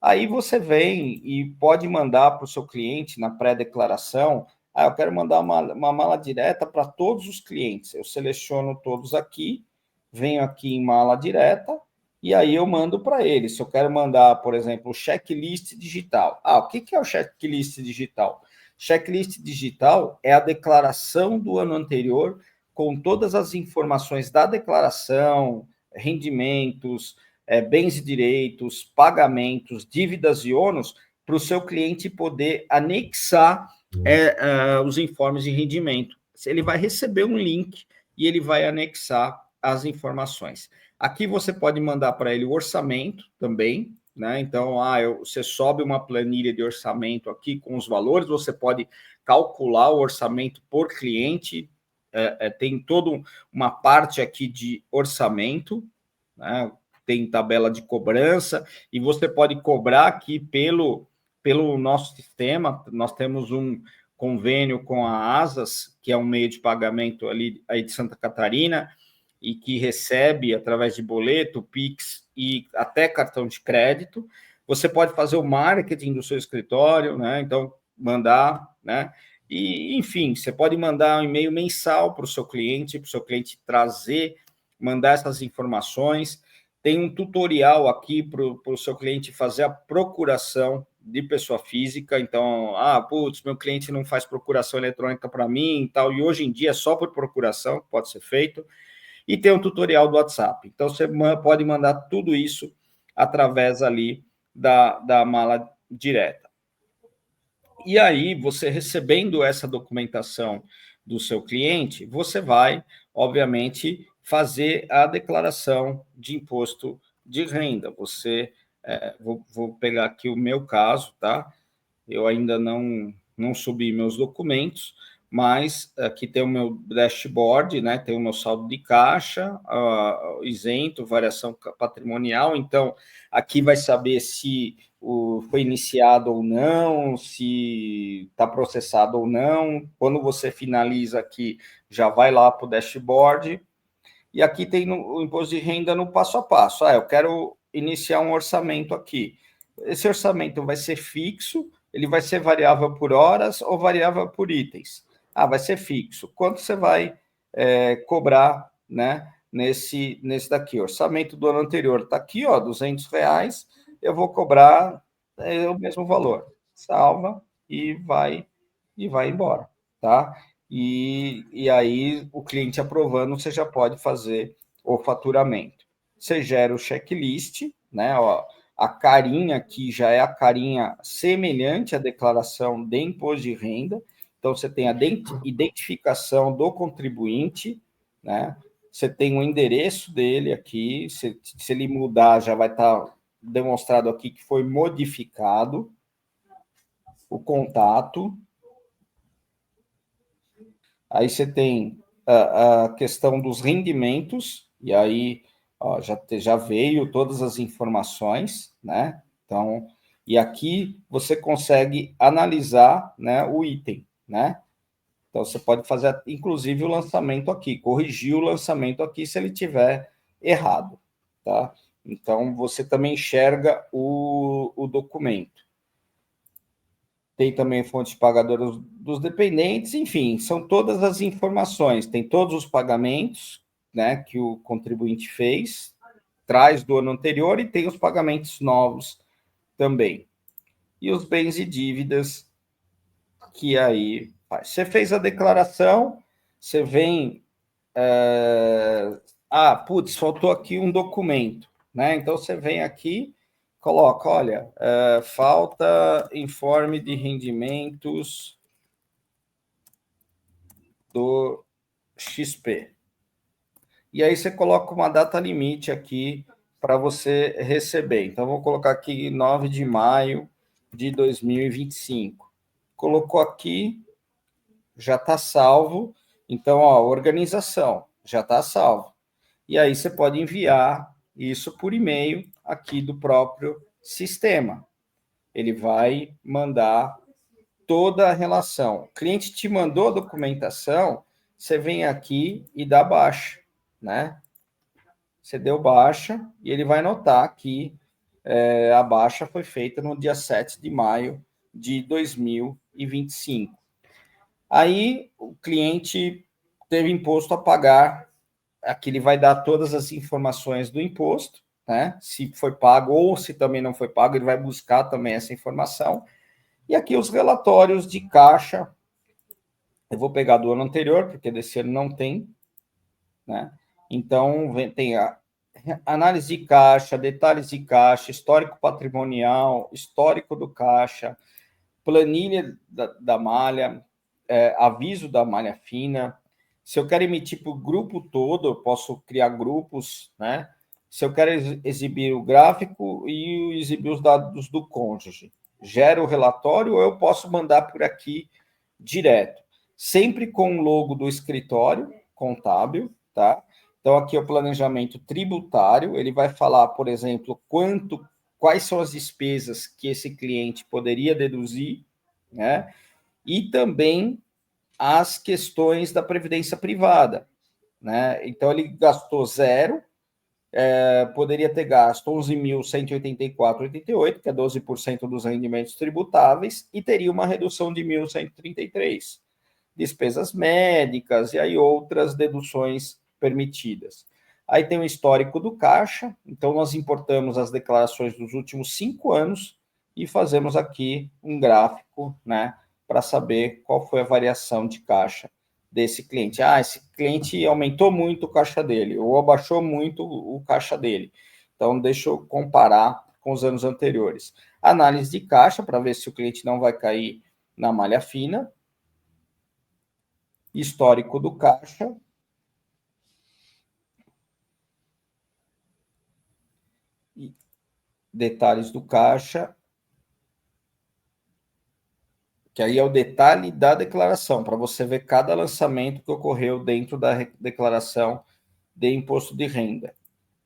Aí você vem e pode mandar para o seu cliente na pré-declaração, eu quero mandar uma mala direta para todos os clientes. Eu seleciono todos aqui, venho aqui em mala direta, e aí eu mando para ele. Se eu quero mandar, por exemplo, o checklist digital. O que é o checklist digital? Checklist digital é a declaração do ano anterior com todas as informações da declaração, rendimentos, bens e direitos, pagamentos, dívidas e ônus, para o seu cliente poder anexar os informes de rendimento. Ele vai receber um link e ele vai anexar as informações. Aqui você pode mandar para ele o orçamento também, né? Então, você sobe uma planilha de orçamento aqui com os valores, você pode calcular o orçamento por cliente, tem toda uma parte aqui de orçamento, né? Tem tabela de cobrança, e você pode cobrar aqui pelo nosso sistema. Nós temos um convênio com a Asas, que é um meio de pagamento ali aí de Santa Catarina, e que recebe através de boleto, Pix e até cartão de crédito. Você pode fazer o marketing do seu escritório, né? Então, mandar, né? E, enfim, você pode mandar um e-mail mensal para o seu cliente trazer, mandar essas informações. Tem um tutorial aqui para o seu cliente fazer a procuração de pessoa física. Então, meu cliente não faz procuração eletrônica para mim e tal, e hoje em dia é só por procuração que pode ser feito. E tem um tutorial do WhatsApp. Então, você pode mandar tudo isso através ali da mala direta. E aí, você recebendo essa documentação do seu cliente, você vai, obviamente, fazer a declaração de imposto de renda. Vou pegar aqui o meu caso, tá? Eu ainda não subi meus documentos, mas aqui tem o meu dashboard, né? Tem o meu saldo de caixa, isento, variação patrimonial. Então, aqui vai saber se foi iniciado ou não, se está processado ou não. Quando você finaliza aqui, já vai lá para o dashboard. E aqui tem o imposto de renda no passo a passo. Eu quero iniciar um orçamento aqui. Esse orçamento vai ser fixo, ele vai ser variável por horas ou variável por itens? Vai ser fixo. Quanto você vai cobrar, né, nesse daqui? Orçamento do ano anterior está aqui, ó, R$200, eu vou cobrar o mesmo valor. Salva e vai embora, tá? E aí, o cliente aprovando, você já pode fazer o faturamento. Você gera o checklist, né? Ó, a carinha aqui já é a carinha semelhante à declaração de imposto de renda. Então, você tem a identificação do contribuinte, né? Você tem o endereço dele aqui. Se ele mudar, já vai estar demonstrado aqui que foi modificado o contato. Aí você tem a questão dos rendimentos, e aí já veio todas as informações, né? Então, e aqui você consegue analisar, né, o item, né? Então, você pode fazer, inclusive, o lançamento aqui, corrigir o lançamento aqui se ele tiver errado, tá? Então, você também enxerga o documento. Tem também fontes pagadoras dos dependentes, enfim, são todas as informações, tem todos os pagamentos, né, que o contribuinte fez, traz do ano anterior, e tem os pagamentos novos também. E os bens e dívidas, que aí você fez a declaração, você vem, faltou aqui um documento, né? Então você vem aqui, coloca, olha, falta informe de rendimentos do XP. E aí você coloca uma data limite aqui para você receber. Então, vou colocar aqui 9 de maio de 2025. Colocou aqui, já está salvo. Então, organização, já está salvo. E aí você pode enviar isso por e-mail aqui do próprio sistema. Ele vai mandar toda a relação. O cliente te mandou a documentação, você vem aqui e dá baixa, né? Você deu baixa e ele vai notar que a baixa foi feita no dia 7 de maio de 2025. Aí o cliente teve imposto a pagar, aqui ele vai dar todas as informações do imposto, né? Se foi pago ou se também não foi pago, ele vai buscar também essa informação. E aqui os relatórios de caixa, eu vou pegar do ano anterior, porque desse ano não tem, né? Então, tem a análise de caixa, detalhes de caixa, histórico patrimonial, histórico do caixa, planilha da malha, aviso da malha fina. Se eu quero emitir para o grupo todo, eu posso criar grupos, né? se eu quero exibir o gráfico e exibir os dados do cônjuge, gero o relatório ou eu posso mandar por aqui direto? Sempre com o logo do escritório contábil, tá? Então, aqui é o planejamento tributário, ele vai falar, por exemplo, quais são as despesas que esse cliente poderia deduzir, né? E também as questões da previdência privada, né? Então, ele gastou zero, poderia ter gasto 11.184,88, que é 12% dos rendimentos tributáveis, e teria uma redução de 1.133. Despesas médicas e aí outras deduções permitidas. Aí tem o histórico do caixa, então nós importamos as declarações dos últimos 5 anos e fazemos aqui um gráfico, né, para saber qual foi a variação de caixa desse cliente. Esse cliente aumentou muito o caixa dele, ou abaixou muito o caixa dele. Então, deixa eu comparar com os anos anteriores. Análise de caixa, para ver se o cliente não vai cair na malha fina. Histórico do caixa. E detalhes do caixa. Que aí é o detalhe da declaração, para você ver cada lançamento que ocorreu dentro da declaração de imposto de renda.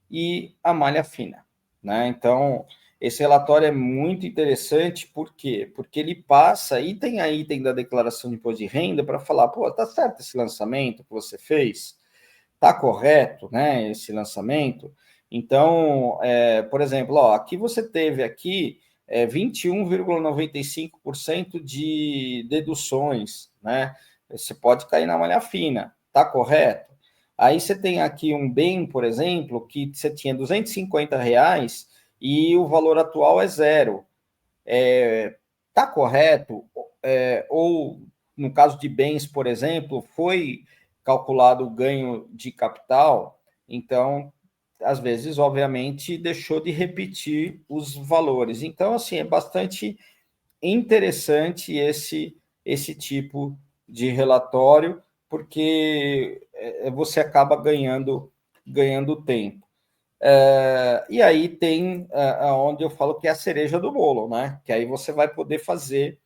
E a malha fina, né? Então, esse relatório é muito interessante, por quê? Porque ele passa item a item da declaração de imposto de renda para falar, pô, tá certo esse lançamento que você fez? Tá correto, né, esse lançamento? Então, por exemplo, aqui você teve aqui 21,95% de deduções, né? Você pode cair na malha fina, tá correto? Aí você tem aqui um bem, por exemplo, que você tinha R$250 e o valor atual é zero. Tá correto? Ou, no caso de bens, por exemplo, foi calculado o ganho de capital, então, às vezes, obviamente, deixou de repetir os valores. Então, assim, é bastante interessante esse tipo de relatório, porque você acaba ganhando tempo. E aí tem onde eu falo que é a cereja do bolo, né? Que aí você vai poder fazer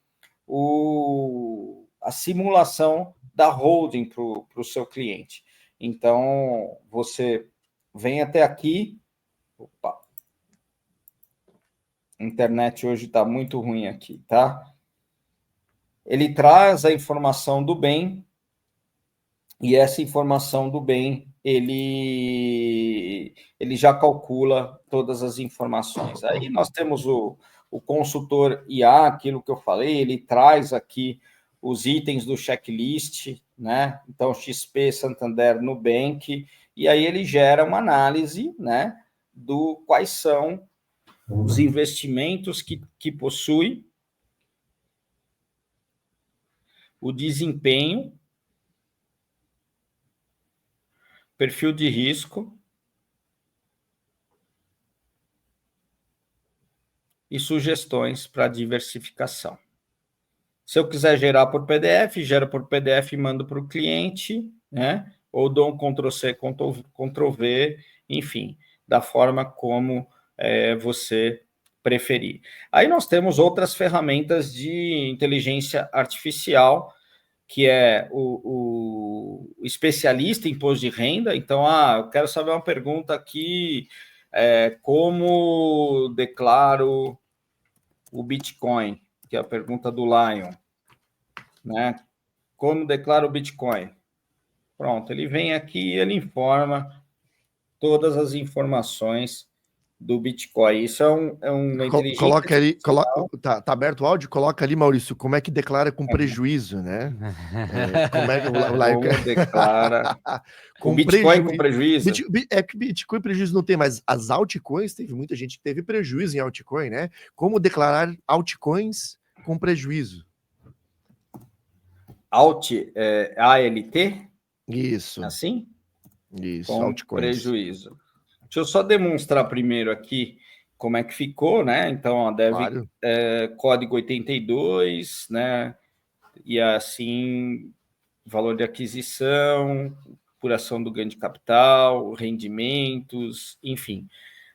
a simulação da holding para o seu cliente. Então, você vem até aqui. Opa. A internet hoje está muito ruim aqui, tá? Ele traz a informação do bem, e essa informação do bem, ele já calcula todas as informações. Aí nós temos o consultor IA, aquilo que eu falei, ele traz aqui os itens do checklist, né? Então, XP, Santander, Nubank, e aí ele gera uma análise, né, do quais são os investimentos que possui, o desempenho, perfil de risco e sugestões para diversificação. Se eu quiser gerar por PDF, gero por PDF e mando para o cliente, né? Ou dou um Ctrl+C, Ctrl+V, enfim, da forma como você preferir. Aí nós temos outras ferramentas de inteligência artificial, que é o especialista em imposto de renda. Então, eu quero saber uma pergunta aqui, como declaro o Bitcoin, que é a pergunta do Lion, né? Como declaro o Bitcoin? Pronto, ele vem aqui e ele informa todas as informações do Bitcoin. Isso é uma inteligência Coloca ali, artificial. tá aberto o áudio? Coloca ali, Maurício, como é que declara com prejuízo, né? Como é que Como declara o com Bitcoin com prejuízo? É que Bitcoin prejuízo não tem, mas as altcoins, teve muita gente que teve prejuízo em altcoin, né? Como declarar altcoins com prejuízo? ALT? Isso, Assim? isso, Com altcoins. prejuízo. Deixa eu só demonstrar primeiro aqui como é que ficou, né? Então, Claro. Código 82, né? E assim, valor de aquisição, apuração do ganho de capital, rendimentos, enfim.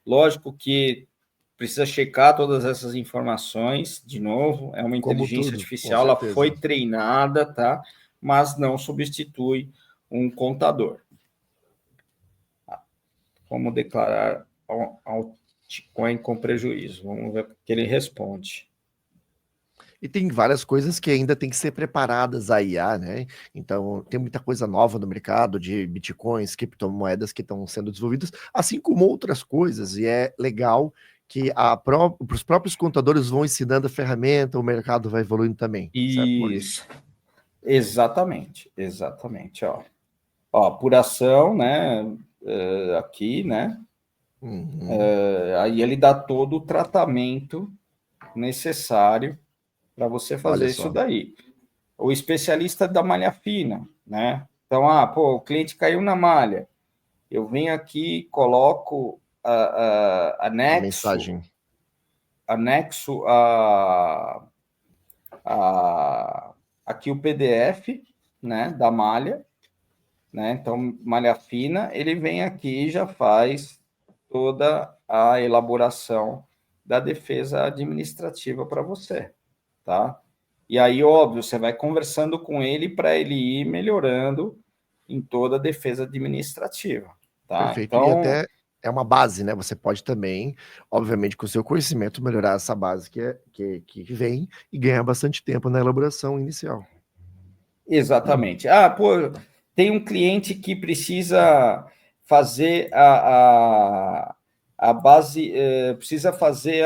Lógico que precisa checar todas essas informações, de novo, é uma inteligência artificial, ela foi treinada, tá? Mas não substitui um contador. Como declarar altcoin com prejuízo? Vamos ver o que ele responde. E tem várias coisas que ainda tem que ser preparadas a IA, né? Então, tem muita coisa nova no mercado de bitcoins, criptomoedas que estão sendo desenvolvidas, assim como outras coisas, e é legal que os próprios contadores vão ensinando a ferramenta, o mercado vai evoluindo também. Isso. Certo, exatamente. Ó, apuração, né? Aqui, né? Aí ele dá todo o tratamento necessário para você fazer isso daí. O especialista da malha fina, né? Então, o cliente caiu na malha. Eu venho aqui, coloco anexo aqui o PDF, né, da malha, né? Então, malha fina, ele vem aqui e já faz toda a elaboração da defesa administrativa para você, tá? E aí, óbvio, você vai conversando com ele para ele ir melhorando em toda a defesa administrativa, tá? Perfeito. Então, e até é uma base, né? Você pode também, obviamente, com o seu conhecimento, melhorar essa base que vem e ganhar bastante tempo na elaboração inicial. Exatamente. Tem um cliente que precisa fazer a base, precisa fazer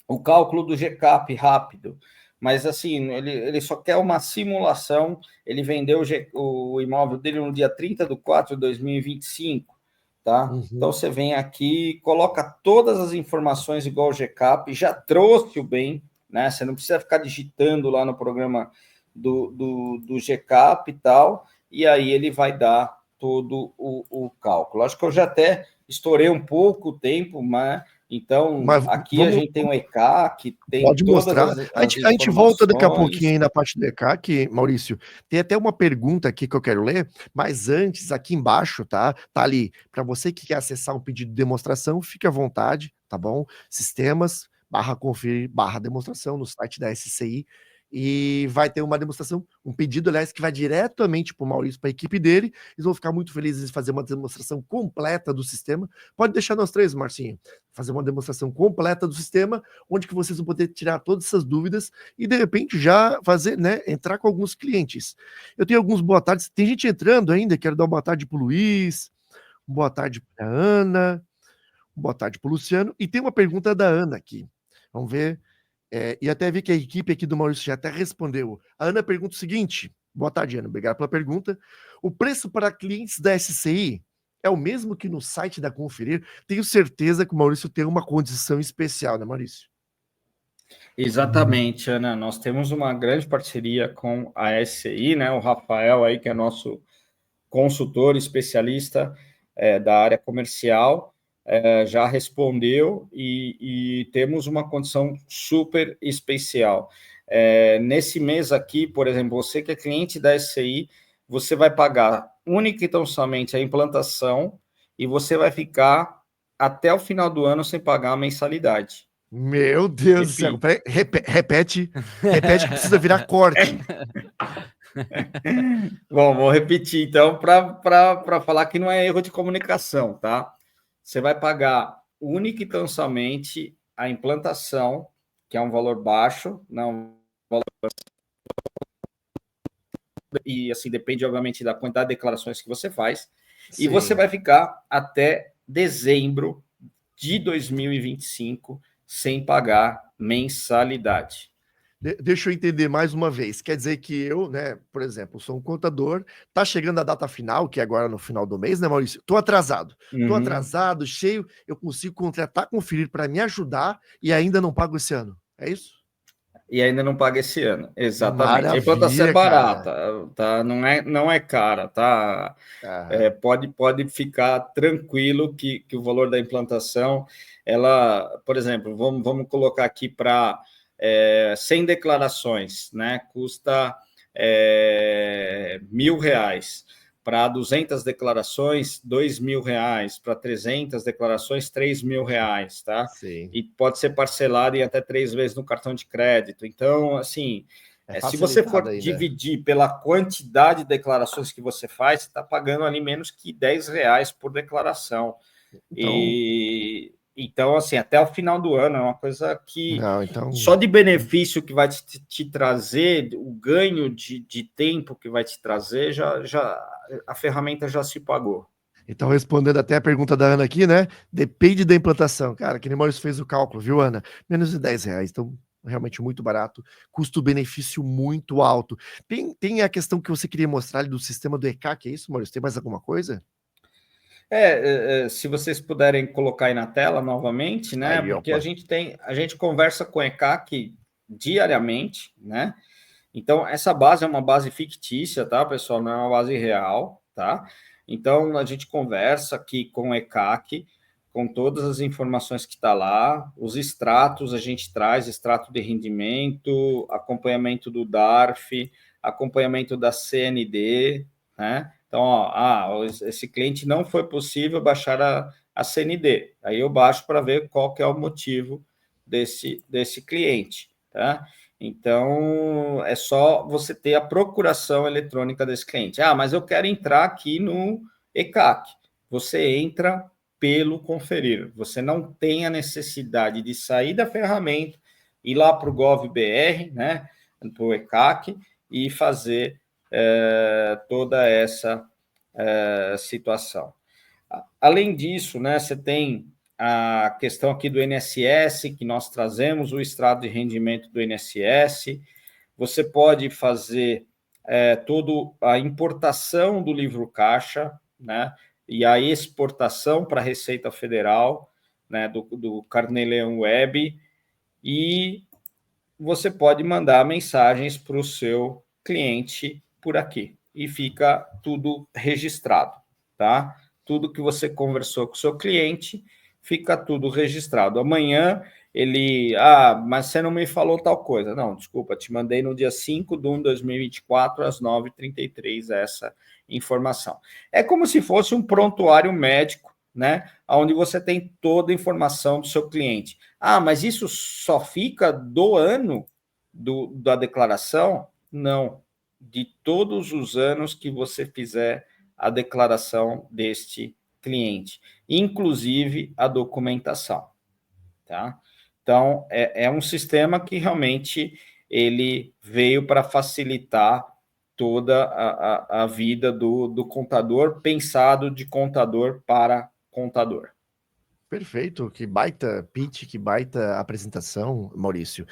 o cálculo do GCAP rápido, mas assim, ele só quer uma simulação, ele vendeu o imóvel dele no dia 30/4/2025, tá? Então, você vem aqui, coloca todas as informações igual o GCAP, já trouxe o bem, né? Você não precisa ficar digitando lá no programa do GCAP e tal, e aí ele vai dar todo o cálculo. Acho que eu já até estourei um pouco o tempo, mas aqui a gente tem um ECAC, que tem pode todas mostrar. A gente volta daqui a pouquinho aí na parte do ECAC, Maurício. Tem até uma pergunta aqui que eu quero ler, mas antes, aqui embaixo, tá? Tá ali. Para você que quer acessar um pedido de demonstração, fique à vontade, tá bom? Sistemas/conferir/demonstração no site da SCI. E vai ter uma demonstração, um pedido, aliás, que vai diretamente para o Maurício, para a equipe dele. Eles vão ficar muito felizes em fazer uma demonstração completa do sistema. Pode deixar nós três, Marcinho, fazer uma demonstração completa do sistema, onde que vocês vão poder tirar todas essas dúvidas e, de repente, já fazer, né, entrar com alguns clientes. Eu tenho alguns boa tardes. Tem gente entrando ainda, quero dar uma boa tarde para o Luiz, uma boa tarde para a Ana, uma boa tarde para o Luciano. E tem uma pergunta da Ana aqui. Vamos ver. E até vi que a equipe aqui do Maurício já até respondeu. A Ana pergunta o seguinte: boa tarde, Ana, obrigado pela pergunta. O preço para clientes da SCI é o mesmo que no site da Conferir? Tenho certeza que o Maurício tem uma condição especial, né, Maurício? Exatamente, Ana. Nós temos uma grande parceria com a SCI, né? O Rafael aí, que é nosso consultor especialista da área comercial, já respondeu e temos uma condição super especial. Nesse mês aqui, por exemplo, você que é cliente da SCI, você vai pagar única e tão somente a implantação e você vai ficar até o final do ano sem pagar a mensalidade. Meu Deus do céu. Repete que precisa virar corte. Bom, vou repetir então para falar que não é erro de comunicação, tá? Você vai pagar única e tão somente a implantação, que é um valor baixo, não valor... E assim depende, obviamente, da quantidade de declarações que você faz. Sim. E você vai ficar até dezembro de 2025 sem pagar mensalidade. Deixa eu entender mais uma vez. Quer dizer que eu, né, por exemplo, sou um contador, tá chegando a data final, que é agora no final do mês, né, Maurício? Tô atrasado, cheio, eu consigo contratar, conferir para me ajudar e ainda não pago esse ano. É isso? E ainda não paga esse ano, exatamente. Maravilha, a implantação é barata, tá? Não é cara, tá? Pode ficar tranquilo que o valor da implantação, ela, por exemplo, vamos colocar aqui para 100 declarações, né? Custa R$ 1.000, para 200 declarações, R$ 2.000, para 300 declarações, R$ 3.000, tá? Sim. E pode ser parcelado em até 3 vezes no cartão de crédito. Então, assim, se você for ainda dividir pela quantidade de declarações que você faz, você está pagando ali menos que R$ 10 por declaração. Então, assim, até o final do ano é uma coisa que só de benefício que vai te trazer, o ganho de tempo que vai te trazer, a ferramenta já se pagou. Então, respondendo até a pergunta da Ana aqui, né? Depende da implantação. Cara, que nem o Maurício fez o cálculo, viu, Ana? Menos de R$ 10. Então, realmente muito barato. Custo-benefício muito alto. Tem a questão que você queria mostrar ali do sistema do ECAC, é isso, Maurício? Tem mais alguma coisa? Se vocês puderem colocar aí na tela novamente, né? Aí, porque a gente conversa com o ECAC diariamente, né? Então, essa base é uma base fictícia, tá, pessoal? Não é uma base real, tá? Então, a gente conversa aqui com o ECAC, com todas as informações que está lá, os extratos a gente traz, extrato de rendimento, acompanhamento do DARF, acompanhamento da CND, né? Então, esse cliente não foi possível baixar a CND. Aí eu baixo para ver qual que é o motivo desse cliente, tá? Então, é só você ter a procuração eletrônica desse cliente. Mas eu quero entrar aqui no ECAC. Você entra pelo conferir. Você não tem a necessidade de sair da ferramenta, ir lá para o GovBR, né, para o ECAC, e fazer toda essa situação. Além disso, né, você tem a questão aqui do INSS, que nós trazemos o extrato de rendimento do INSS. Você pode fazer toda a importação do livro caixa, né, e a exportação para a Receita Federal, né, do Carnê-Leão Web, e você pode mandar mensagens para o seu cliente por aqui, e fica tudo registrado, tá? Tudo que você conversou com o seu cliente, fica tudo registrado. Amanhã ele, mas você não me falou tal coisa. Não, desculpa, te mandei no dia 5/1/2024, às 9h33, essa informação. É como se fosse um prontuário médico, né? Onde você tem toda a informação do seu cliente. Mas isso só fica do ano da declaração? Não. De todos os anos que você fizer a declaração deste cliente, inclusive a documentação, tá? Então, é um sistema que realmente ele veio para facilitar toda a vida do contador, pensado de contador para contador. Perfeito, que baita pitch, que baita apresentação, Maurício.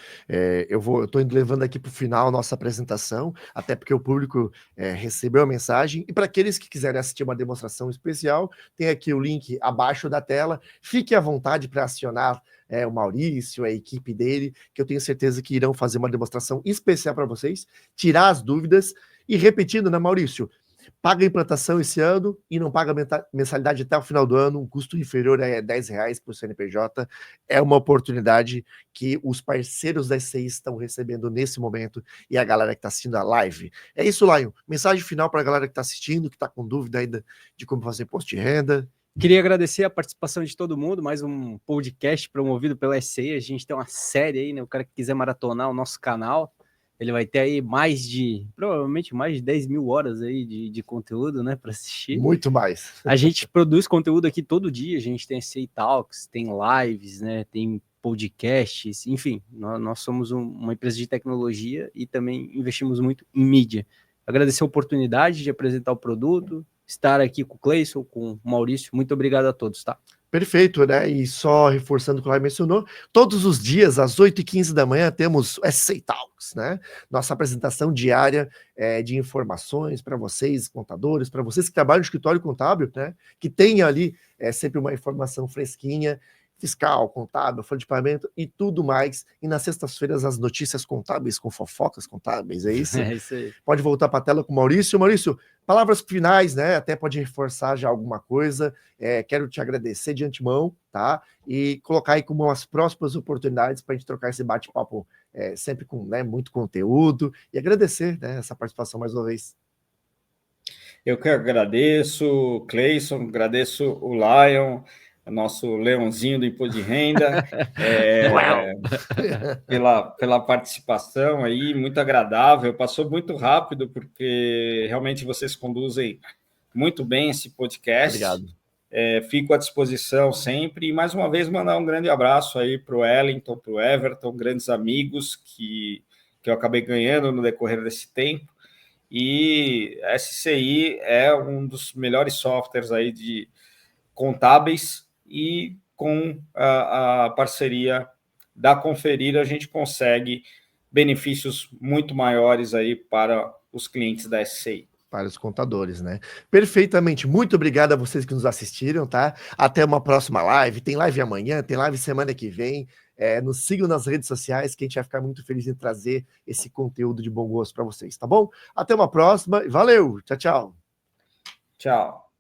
Eu estou levando aqui para o final a nossa apresentação, até porque o público recebeu a mensagem. E para aqueles que quiserem assistir uma demonstração especial, tem aqui o link abaixo da tela. Fique à vontade para acionar o Maurício, a equipe dele, que eu tenho certeza que irão fazer uma demonstração especial para vocês, tirar as dúvidas. E repetindo, né, Maurício? Paga a implantação esse ano e não paga mensalidade até o final do ano, um custo inferior a R$ 10 por CNPJ. É uma oportunidade que os parceiros da SCI estão recebendo nesse momento e a galera que está assistindo a live. É isso, Lion. Mensagem final para a galera que está assistindo, que está com dúvida ainda de como fazer imposto de renda. Queria agradecer a participação de todo mundo, mais um podcast promovido pela SCI. A gente tem uma série aí, né? O cara que quiser maratonar o nosso canal, ele vai ter aí provavelmente mais de 10 mil horas aí de conteúdo, né, para assistir. Muito mais. A gente produz conteúdo aqui todo dia, a gente tem SCI Talks, tem lives, né, tem podcasts, enfim, nós somos uma empresa de tecnologia e também investimos muito em mídia. Agradecer a oportunidade de apresentar o produto, estar aqui com o Cleison, com o Maurício, muito obrigado a todos, tá? Perfeito, né? E só reforçando o que o Lai mencionou, todos os dias, às 8h15 da manhã, temos o SCI Talks, né? Nossa apresentação diária de informações para vocês, contadores, para vocês que trabalham no escritório contábil, né? Que tenham ali sempre uma informação fresquinha, fiscal, contábil, folha de pagamento e tudo mais. E nas sextas-feiras, as notícias contábeis com fofocas contábeis, é isso? É isso aí. Pode voltar para a tela com o Maurício. Maurício, palavras finais, né? Até pode reforçar já alguma coisa. Quero te agradecer de antemão, tá? E colocar aí como as próximas oportunidades para a gente trocar esse bate-papo sempre com, né, muito conteúdo, e agradecer, né, essa participação mais uma vez. Eu que agradeço, Cleison, agradeço o Lion, nosso leãozinho do Imposto de Renda, pela participação aí, muito agradável, passou muito rápido, porque realmente vocês conduzem muito bem esse podcast. Obrigado. Fico à disposição sempre, e mais uma vez mandar um grande abraço aí para o Wellington, para o Everton, grandes amigos que eu acabei ganhando no decorrer desse tempo. E a SCI é um dos melhores softwares aí de contábeis, e com a parceria da Conferir a gente consegue benefícios muito maiores aí para os clientes da SCI. Para os contadores, né? Perfeitamente. Muito obrigado a vocês que nos assistiram, tá? Até uma próxima live. Tem live amanhã, tem live semana que vem. Nos sigam nas redes sociais, que a gente vai ficar muito feliz em trazer esse conteúdo de bom gosto para vocês, tá bom? Até uma próxima. Valeu! Tchau, tchau. Tchau.